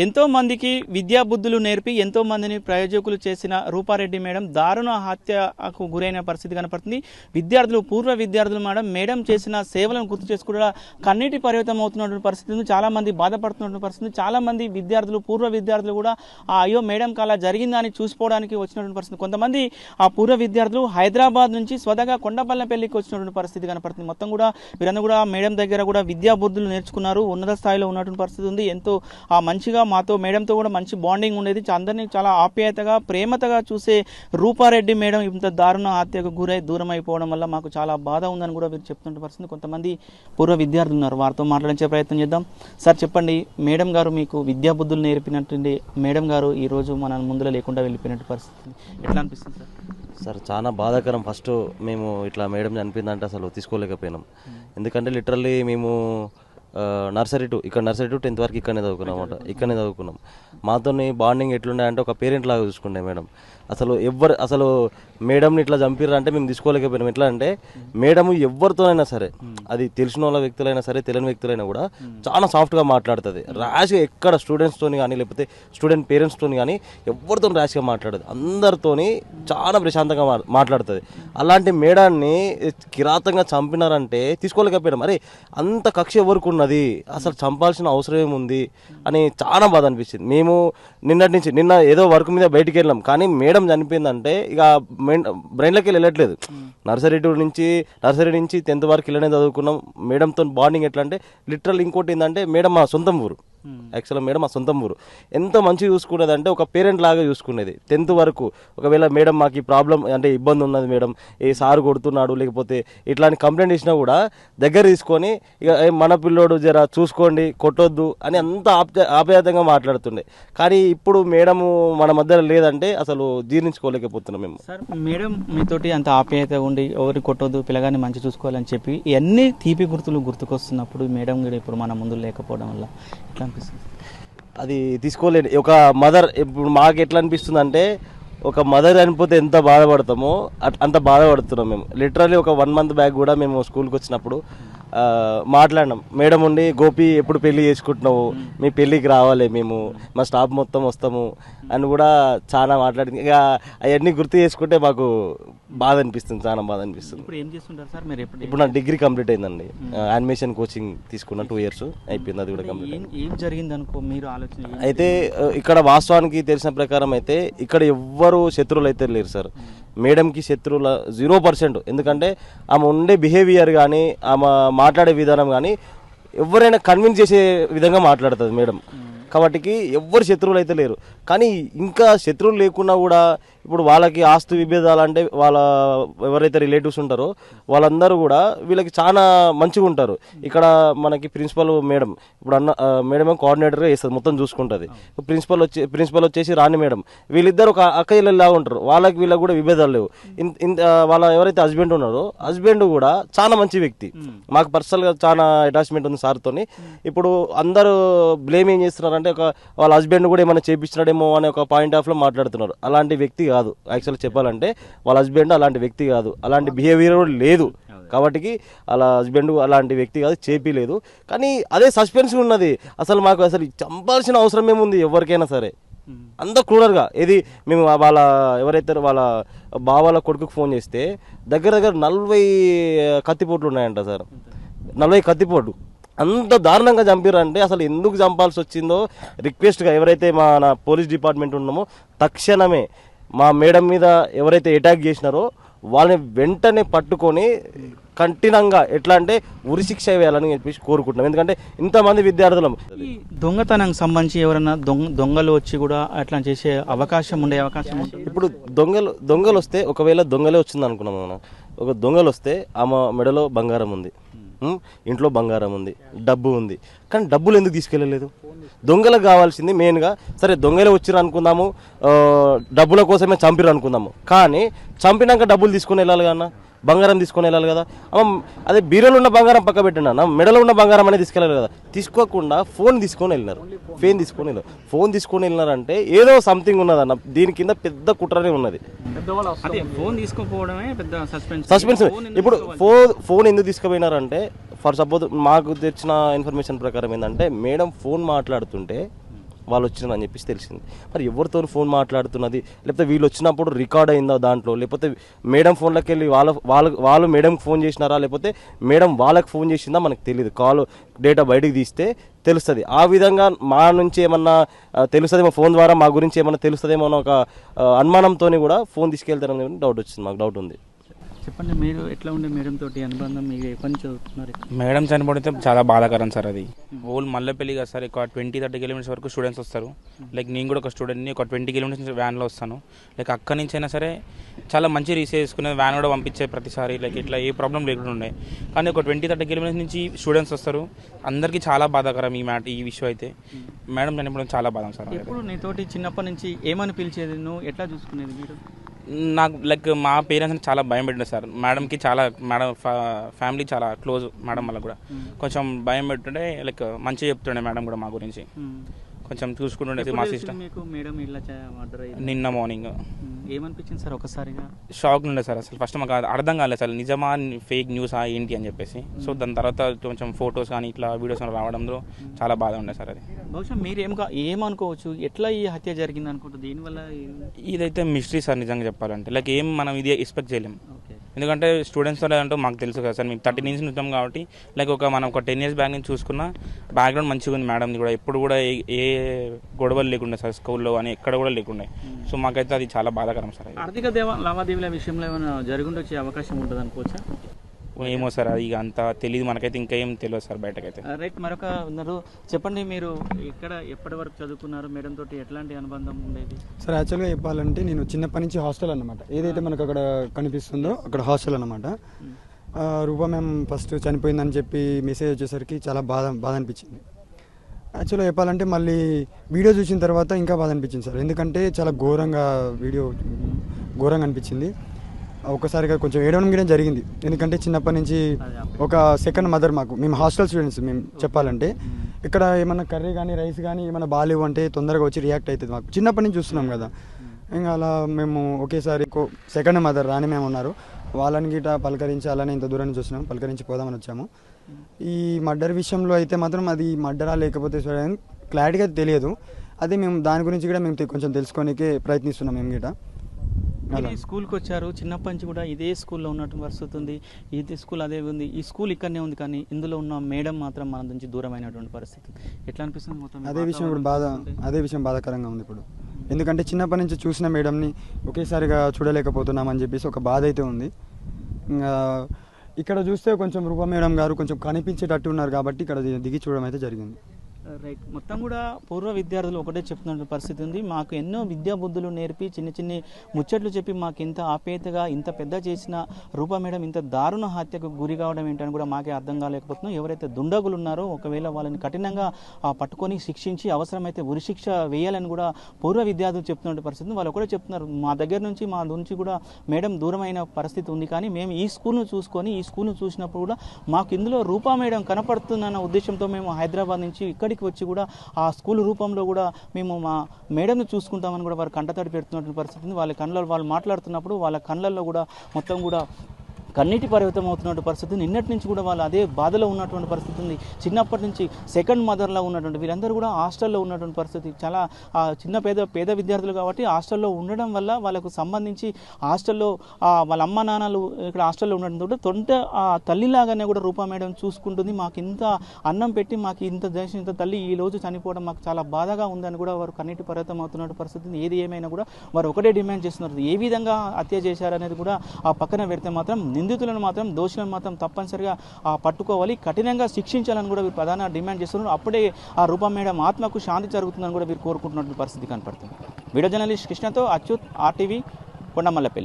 ఎంతో మందికి విద్యా బుద్ధులు నేర్పి ఎంతో మందిని ప్రయోజకులు చేసిన రూపారెడ్డి మేడం దారుణ హత్యకు గురైన పరిస్థితి కనపడుతుంది. విద్యార్థులు పూర్వ విద్యార్థులు మేడం చేసిన సేవలను గుర్తు చేసుకుంటూ కన్నీటి పర్యటన అవుతున్నటువంటి పరిస్థితి ఉంది. చాలా మంది బాధపడుతున్నటువంటి పరిస్థితి. చాలా మంది విద్యార్థులు పూర్వ విద్యార్థులు కూడా అయ్యో మేడం అలా జరిగిందా అని చూసుకోవడానికి వచ్చినటువంటి పరిస్థితి. కొంతమంది ఆ పూర్వ విద్యార్థులు హైదరాబాద్ నుంచి స్వతగా కొండపల్లెపల్లికి వచ్చినటువంటి పరిస్థితి కనపడుతుంది. మొత్తం కూడా వీరందరూ కూడా మేడం దగ్గర కూడా విద్యా బుద్ధులు నేర్చుకున్నారు. ఉన్నత స్థాయిలో ఉన్నటువంటి పరిస్థితి ఉంది. ఎంతో మంచిగా మాతో మేడంతో కూడా మంచి బాండింగ్ ఉండేది. అందరినీ చాలా ఆప్యాయతగా ప్రేమతగా చూసే రూపారెడ్డి మేడం ఇంత దారుణ హత్యకు గురై దూరం అయిపోవడం వల్ల మాకు చాలా బాధ ఉందని కూడా వీరు చెప్తుంటే పరిస్థితి. కొంతమంది పూర్వ విద్యార్థులు ఉన్నారు, వారితో మాట్లాడించే ప్రయత్నం చేద్దాం. సార్ చెప్పండి, మేడం గారు మీకు విద్యా బుద్ధులు నేర్పినట్టుండి మేడం గారు ఈరోజు మన ముందులో లేకుండా వెళ్ళిపోయినట్టు పరిస్థితి ఎట్లా అనిపిస్తుంది సార్? సార్ చాలా బాధాకరం. ఫస్ట్ మేము ఇట్లా మేడం చనిపోయిందంటే అసలు తీసుకోలేకపోయినాం. ఎందుకంటే లిటరల్లీ మేము నర్సరీ టు 10th వరకు ఇక్కడనే చదువుకున్నాం. మాతో బాండింగ్ ఎట్లుండే అంటే ఒక పేరెంట్ లాగా చూసుకుండే మేడం. అసలు మేడంని ఇట్లా చంపిర్రు అంటే మేము తీసుకోలేకపోయినాం. ఎట్లా అంటే మేడం ఎవరితోనైనా సరే, అది తెలిసిన వాళ్ళ వ్యక్తులైనా సరే తెలియని వ్యక్తులైనా కూడా చాలా సాఫ్ట్గా మాట్లాడుతుంది. ర్యాష్గా ఎక్కడ స్టూడెంట్స్తోని కానీ లేకపోతే స్టూడెంట్ పేరెంట్స్తోని కానీ ఎవరితో ర్యాష్గా మాట్లాడదు. అందరితోని చాలా ప్రశాంతంగా మాట్లాడుతుంది. అలాంటి మేడాన్ని కిరాతంగా చంపినారంటే తీసుకోలేకపోయినాం. అరే అంత కక్ష ఎవరికి ఉన్నది, అసలు చంపాల్సిన అవసరం ఏముంది అని చాలా బాధ అనిపించింది. మేము నిన్న ఏదో వర్క్ మీద బయటికి వెళ్ళాం, కానీ మేడం చనిపోయిందంటే ఇక బ్రెయిన్లోకి వెళ్ళట్లేదు. నర్సరీ నుంచి 10th వరకు ఇలానే చదువుకున్నాం. మేడంతో బాండింగ్ ఎట్లా అంటే లిటరల్ ఇంకోటి ఏంటంటే మేడం మా సొంతం ఊరు. యాక్చువల్గా మేడం మా సొంతం ఊరు. ఎంత మంచిగా చూసుకునేది అంటే ఒక పేరెంట్ లాగా చూసుకునేది. 10th వరకు ఒకవేళ మేడం మాకు ఈ ప్రాబ్లం అంటే ఇబ్బంది ఉన్నది మేడం, ఏ సారు కొడుతున్నాడు లేకపోతే ఇట్లాంటి కంప్లైంట్ ఇచ్చినా కూడా దగ్గర తీసుకొని ఇక మన పిల్లోడు జర చూసుకోండి కొట్టొద్దు అని అంత ఆప్యాయంగా మాట్లాడుతుండే. కానీ ఇప్పుడు మేడము మన మధ్యలో లేదంటే అసలు జీర్ణించుకోలేకపోతున్నాం మేము. సార్ మేడం మీతోటి అంత ఆప్యాయత ఉండి ఎవరిని కొట్టొద్దు పిల్లగాన్ని మంచి చూసుకోవాలని చెప్పి ఎన్ని తీపి గుర్తులు గుర్తుకొస్తున్నప్పుడు మేడం కూడా ఇప్పుడు మన ముందు లేకపోవడం వల్ల ఎట్లా అనిపిస్తుంది? అది తీసుకోలేదు. ఒక మదర్ ఇప్పుడు మాకు ఎట్లా అనిపిస్తుంది అంటే ఒక మదర్ చనిపోతే ఎంత బాధపడతామో అంత బాధపడుతున్నాం మేము. లిటరల్లీ ఒక 1 month బ్యాక్ కూడా మేము స్కూల్కి వచ్చినప్పుడు మాట్లాడినాం. మేడం ఉండి గోపి ఎప్పుడు పెళ్లి చేసుకుంటున్నావు, మీ పెళ్ళికి రావాలి, మేము మా స్టాఫ్ మొత్తం వస్తాము అని కూడా చాలా మాట్లాడింది. ఇక అవన్నీ గుర్తు చేసుకుంటే మాకు బాధ అనిపిస్తుంది, చాలా బాధ అనిపిస్తుంది. ఇప్పుడు ఏం చేస్తుంటారు సార్ మీరు? ఇప్పుడు నా డిగ్రీ కంప్లీట్ అయిందండి. యానిమేషన్ కోచింగ్ తీసుకున్న 2 years అయిపోయింది. అది కూడా కంప్లీట్. ఏం జరిగింది అనుకో మీరు ఆలోచన అయితే ఇక్కడ వాస్తవానికి తెలిసిన ప్రకారం అయితే ఇక్కడ ఎవ్వరు శత్రువులు అయితే లేరు సార్. మేడంకి శత్రువుల 0%. ఎందుకంటే ఆమె ఉండే బిహేవియర్ కానీ ఆమె మాట్లాడే విధానం కానీ ఎవరైనా కన్విన్స్ చేసే విధంగా మాట్లాడుతుంది మేడం. కాబట్టి ఎవ్వరు శత్రువులు అయితే లేరు. కానీ ఇంకా శత్రువులు లేకున్నా కూడా ఇప్పుడు వాళ్ళకి ఆస్తి విభేదాలు అంటే వాళ్ళ ఎవరైతే రిలేటివ్స్ ఉంటారో వాళ్ళందరూ కూడా వీళ్ళకి చాలా మంచిగా ఉంటారు. ఇక్కడ మనకి ప్రిన్సిపల్ మేడం ఇప్పుడు మేడమే కోఆర్డినేటర్గా చేస్తుంది, మొత్తం చూసుకుంటుంది. ప్రిన్సిపల్ వచ్చేసి రాణి మేడం. వీళ్ళిద్దరు ఒక అక్క చెల్లెల్లాగా ఉంటారు. వాళ్ళకి వీళ్ళకి కూడా విభేదాలు లేవు. వాళ్ళ ఎవరైతే హస్బెండ్ ఉన్నారో హస్బెండ్ కూడా చాలా మంచి వ్యక్తి. మాకు పర్సనల్గా చాలా అటాచ్మెంట్ ఉంది సార్తోని. ఇప్పుడు అందరూ బ్లేమ్ ఏం చేస్తున్నారంటే వాళ్ళ హస్బెండ్ కూడా ఏమైనా చేపించినాడేమో అనే ఒక పాయింట్ ఆఫ్ లో మాట్లాడుతున్నారు. అలాంటి వ్యక్తి కాదు. యాక్చువల్గా చెప్పాలంటే వాళ్ళ హస్బెండ్ అలాంటి వ్యక్తి కాదు, అలాంటి బిహేవియర్ లేదు. కాబట్టి వాళ్ళ హస్బెండ్ అలాంటి వ్యక్తి కాదు, చేపిలేదు. కానీ అదే సస్పెన్స్ ఉన్నది. మాకు అసలు చంపాల్సిన అవసరం ఏముంది ఎవరికైనా సరే, అంత క్రూరర్గా. ఇది మేము వాళ్ళ ఎవరైతే వాళ్ళ బావాల కొడుకుకు ఫోన్ చేస్తే దగ్గర 40 కత్తిపోట్లు ఉన్నాయంట సార్. 40 కత్తిపోట్లు అంత దారుణంగా చంపారంటే అసలు ఎందుకు చంపాల్సి వచ్చిందో రిక్వెస్ట్గా ఎవరైతే మన పోలీస్ డిపార్ట్మెంట్ ఉన్నామో తక్షణమే మా మేడం మీద ఎవరైతే అటాక్ చేసినారో వాళ్ళని వెంటనే పట్టుకొని కఠినంగా ఎట్లా అంటే ఉరిశిక్ష వేయాలని చెప్పేసి కోరుకుంటున్నాం. ఎందుకంటే ఇంతమంది విద్యార్థులు దొంగతనానికి సంబంధించి ఎవరైనా దొంగలు వచ్చి కూడా అట్లా చేసే అవకాశం ఉంటుంది. ఇప్పుడు దొంగలు వస్తే ఒకవేళ దొంగలే వచ్చింది అనుకున్నాం మనం. ఒక దొంగలు వస్తే ఆమె మెడలో బంగారం ఉంది, ఇంట్లో బంగారం ఉంది, డబ్బు ఉంది, కానీ డబ్బులు ఎందుకు తీసుకెళ్ళలేదు? దొంగలకు కావాల్సింది మెయిన్గా సరే దొంగలే వచ్చిర్రు అనుకుందాము, డబ్బుల కోసమే చంపిరు అనుకుందాము, కానీ చంపినాక డబ్బులు తీసుకొని వెళ్ళాలి కన్నా, బంగారం తీసుకొని వెళ్ళాలి కదా. అదే బీరోలో ఉన్న బంగారం పక్క పెట్టండి అన్న, మెడలో ఉన్న బంగారం అనేది తీసుకెళ్ళాలి కదా. తీసుకోకుండా ఫోన్ తీసుకొని వెళ్ళినారు. ఫోన్ తీసుకొని వెళ్ళినారంటే ఏదో సంథింగ్ ఉన్నదన్న, దీని కింద పెద్ద కుట్రనే ఉన్నది. సస్పెన్స్. ఇప్పుడు ఫోన్ ఎందుకు తీసుకుపోయినారంటే ఫర్ సపోజ్ మాకు తెచ్చిన ఇన్ఫర్మేషన్ ప్రకారం ఏంటంటే మేడం ఫోన్ మాట్లాడుతుంటే వాళ్ళు వచ్చినారని చెప్పేసి తెలిసింది. మరి ఎవరితో ఫోన్ మాట్లాడుతున్నది, లేకపోతే వీళ్ళు వచ్చినప్పుడు రికార్డ్ అయిందా దాంట్లో, లేకపోతే మేడం ఫోన్లోకి వెళ్ళి వాళ్ళు మేడంకి ఫోన్ చేసినారా, లేకపోతే మేడం వాళ్ళకి ఫోన్ చేసిందా మనకు తెలియదు. కాల్ డేటా బయటకు తీస్తే తెలుస్తుంది. ఆ విధంగా మా నుంచి ఏమన్నా తెలుస్తుందేమో, ఫోన్ ద్వారా మా గురించి ఏమన్నా తెలుస్తుందేమో అని ఒక అనుమానంతో కూడా ఫోన్ తీసుకెళ్తారని డౌట్ వచ్చింది, మాకు డౌట్ ఉంది. చెప్పండి, మీరు ఎట్లా ఉండే మేడం తోటి అనుబంధం, మీరు ఎప్పటి నుంచి చదువుతున్నారు? మేడం చనిపోతే చాలా బాధాకరం సార్. అది ఓల్ మల్లెపల్లి కదా సార్, ఒక 20-30 కిలోమీటర్స్ వరకు స్టూడెంట్స్ వస్తారు. లైక్ నేను కూడా ఒక స్టూడెంట్ని, ఒక 20 కిలోమీటర్స్ వ్యాన్లో వస్తాను. లైక్ అక్కడి నుంచి అయినా సరే చాలా మంచి రిసీవ్ చేసుకునే వ్యాన్ కూడా పంపించే ప్రతిసారి లైక్ ఇట్లా ఏ ప్రాబ్లం లేకుండా ఉండే. కానీ ఒక 20-30 కిలోమీటర్స్ నుంచి స్టూడెంట్స్ వస్తారు. అందరికీ చాలా బాధాకరం ఈ విషయం అయితే. మేడం చనిపోవడం చాలా బాధ సార్. ఇప్పుడు నీతోటి చిన్నప్పటి నుంచి ఏమని పిలిచేది, నువ్వు ఎట్లా చూసుకునేది? మీరు నాకు లైక్ మా పేరెంట్స్ని చాలా భయం పెట్టిండే సార్. మేడంకి చాలా, మేడం ఫ్యామిలీ చాలా క్లోజ్ మేడం వల్ల కూడా కొంచెం భయం పెట్టుండే. లైక్ మంచిగా చెప్తుండే మేడం కూడా మా గురించి, కొంచెం చూసుకుంటుండే. మా సిస్టర్ మీకు మేడం ఇలా మర్డర్ అయ్యింది నిన్న మార్నింగ్ ఏమనిపించింది సార్? ఒకసారిగా షాక్ ఉండే సార్. అసలు ఫస్ట్ మాకు అర్థం కాలేదు సార్, నిజమా ఫేక్ న్యూసా ఏంటి అని చెప్పేసి. సో దాని తర్వాత కొంచెం ఫొటోస్ కానీ ఇట్లా వీడియోస్ రావడంలో చాలా బాధ ఉండే సార్. అది బహుశా మీరు ఏమనుకోవచ్చు, ఎట్లా ఈ హత్య జరిగింది అనుకుంటుంది, దీనివల్ల ఇదైతే మిస్టరీ సార్ నిజంగా చెప్పాలంటే. లైక్ ఏం మనం ఇది ఎక్స్పెక్ట్ చేయలేము. ఓకే, ఎందుకంటే స్టూడెంట్స్ అంటే మాకు తెలుసు కదా సార్, మేము 30 నుంచి ఉంటాం కాబట్టి. లైక్ మనం ఒక 10 years బ్యాక్ నుంచి చూసుకున్న బ్యాక్గ్రౌండ్ మంచిగా ఉంది మేడంది కూడా. ఎప్పుడు కూడా ఏ గొడవలు లేకుండా సార్, స్కూల్లో కానీ ఎక్కడ కూడా లేకుండా. సో మాకైతే అది చాలా బాధాకరం సార్. ఆర్థిక లావాదేవీల విషయంలో ఏమైనా జరుగుండొచ్చే అవకాశం ఉంటుంది అనుకోవచ్చా? ఏమో సార్, అది ఇక అంతా తెలియదు మనకైతే, ఇంకా ఏం తెలియదు సార్ బయటకైతే. రైట్, మరొక ఉన్నారు. చెప్పండి, మీరు ఇక్కడ ఎప్పటి వరకు చదువుకున్నారు? మేడం తోటి ఎట్లాంటి అనుబంధం ఉండేది? సార్ యాక్చువల్గా చెప్పాలంటే నేను చిన్నప్పటి నుంచి హాస్టల్ అనమాట. ఏదైతే మనకు అక్కడ కనిపిస్తుందో అక్కడ హాస్టల్ అనమాట. రూపా మ్యామ్ ఫస్ట్ చనిపోయిందని చెప్పి మెసేజ్ వచ్చేసరికి చాలా బాధ అనిపించింది. యాక్చువల్గా చెప్పాలంటే మళ్ళీ వీడియో చూసిన తర్వాత ఇంకా బాధ అనిపించింది సార్. ఎందుకంటే చాలా ఘోరంగా అనిపించింది. ఒక్కసారిగా కొంచెం ఏడవడం కూడా జరిగింది. ఎందుకంటే చిన్నప్పటి నుంచి ఒక సెకండ్ మదర్ మాకు. మేము హాస్టల్ స్టూడెంట్స్. మేము చెప్పాలంటే ఇక్కడ ఏమన్నా కర్రీ కానీ రైస్ కానీ ఏమన్నా బాగాలేవు అంటే తొందరగా వచ్చి రియాక్ట్ అవుతుంది. మాకు చిన్నప్పటి నుంచి చూస్తున్నాం కదా. ఇంకా అలా మేము ఒకేసారి సెకండ్ మదర్ రాని మేము ఉన్నారు, వాళ్ళని గిట్ట పలకరించాలని ఇంత దూరం నుంచి వచ్చినాము, పలకరించి పోదామని వచ్చాము. ఈ మర్డర్ విషయంలో అయితే మాత్రం అది మర్డరా లేకపోతే క్లారిటీగా తెలియదు. అదే మేము దాని గురించి కూడా మేము కొంచెం తెలుసుకోనికే ప్రయత్నిస్తున్నాం మేము గిట్ట. స్కూల్కి వచ్చారు, చిన్నప్పటి నుంచి కూడా ఇదే స్కూల్లో ఉన్నటువంటి పరిస్థితి ఉంది, ఇదే స్కూల్ అదే ఉంది, ఈ స్కూల్ ఇక్కడనే ఉంది, కానీ ఇందులో ఉన్న మేడం మాత్రం మన నుంచి దూరమైనటువంటి పరిస్థితి. ఎట్లా అనిపిస్తుంది మొత్తం? అదే విషయం బాధాకరంగా ఉంది ఇప్పుడు. ఎందుకంటే చిన్నప్పటి నుంచి చూసిన మేడంని ఒకేసారిగా చూడలేకపోతున్నామని చెప్పేసి ఒక బాధ అయితే ఉంది. ఇక్కడ చూస్తే కొంచెం రూపా మేడం గారు కొంచెం కనిపించేటట్టు ఉన్నారు కాబట్టి ఇక్కడ దిగి చూడడం అయితే జరిగింది. రైట్, మొత్తం కూడా పూర్వ విద్యార్థులు ఒకటే చెప్తున్న పరిస్థితి ఉంది. మాకు ఎన్నో విద్యా బుద్ధులు నేర్పి చిన్ని ముచ్చట్లు చెప్పి మాకు ఇంత ఆప్యాయతగా ఇంత పెద్ద చేసిన రూపా మేడం ఇంత దారుణ హత్యకు గురి కావడం ఏంటని కూడా మాకే అర్థం కాలేకపోతున్నాం. ఎవరైతే దుండగులు ఉన్నారో ఒకవేళ వాళ్ళని కఠినంగా పట్టుకొని శిక్షించి అవసరమైతే ఉరిశిక్ష వేయాలని కూడా పూర్వ విద్యార్థులు చెప్తున్న పరిస్థితి. వాళ్ళు కూడా చెప్తున్నారు, మా నుంచి కూడా మేడం దూరమైన పరిస్థితి ఉంది, కానీ మేము ఈ స్కూల్ను చూసినప్పుడు కూడా మాకు ఇందులో రూపా మేడం కనపడుతుందన్న ఉద్దేశంతో మేము హైదరాబాద్ నుంచి ఇక్కడికి వచ్చి కూడా ఆ స్కూల్ రూపంలో కూడా మేము మా మేడంని చూసుకుంటామని కూడా వారు కంటతడి పెడుతున్నటువంటి పరిస్థితి ఉంది. వాళ్ళ కళ్ళలో వాళ్ళు మాట్లాడుతున్నప్పుడు వాళ్ళ కళ్ళల్లో కూడా మొత్తం కూడా కన్నీటి పరిమితం అవుతున్నటువంటి పరిస్థితి. నిన్నటి నుంచి కూడా వాళ్ళు అదే బాధలో ఉన్నటువంటి పరిస్థితి ఉంది. చిన్నప్పటి నుంచి సెకండ్ మదర్లో ఉన్నటువంటి వీరందరూ కూడా హాస్టల్లో ఉన్నటువంటి పరిస్థితి. చాలా చిన్న పేద విద్యార్థులు కాబట్టి హాస్టల్లో ఉండడం వల్ల వాళ్ళకు సంబంధించి హాస్టల్లో వాళ్ళ అమ్మ నాన్నలు ఇక్కడ హాస్టల్లో ఉండడంతో తల్లిలాగానే కూడా రూపా మేడం చూసుకుంటుంది. మాకు ఇంత అన్నం పెట్టి మాకు ఇంత తల్లి ఈ రోజు చనిపోవడం మాకు చాలా బాధగా ఉందని కూడా వారు కన్నీటి పరిమితం అవుతున్నటువంటి పరిస్థితి. ఏది ఏమైనా కూడా వారు ఒకటే డిమాండ్ చేస్తున్నారు, ఏ విధంగా హత్య చేశారనేది కూడా ఆ పక్కన పెడితే మాత్రం నిందితులను మాత్రం దోషులను మాత్రం తప్పనిసరిగా పట్టుకోవాలి, కఠినంగా శిక్షించాలని కూడా వీరు ప్రధాన డిమాండ్ చేస్తున్నారు. అప్పుడే ఆ రూపా మేడం ఆత్మకు శాంతి జరుగుతుందని కూడా వీరు కోరుకుంటున్నటువంటి పరిస్థితి కనపడుతుంది. వీడియో జర్నలిస్ట్ కృష్ణతో అచ్యుత్, RTV, కొండమల్లపల్లి.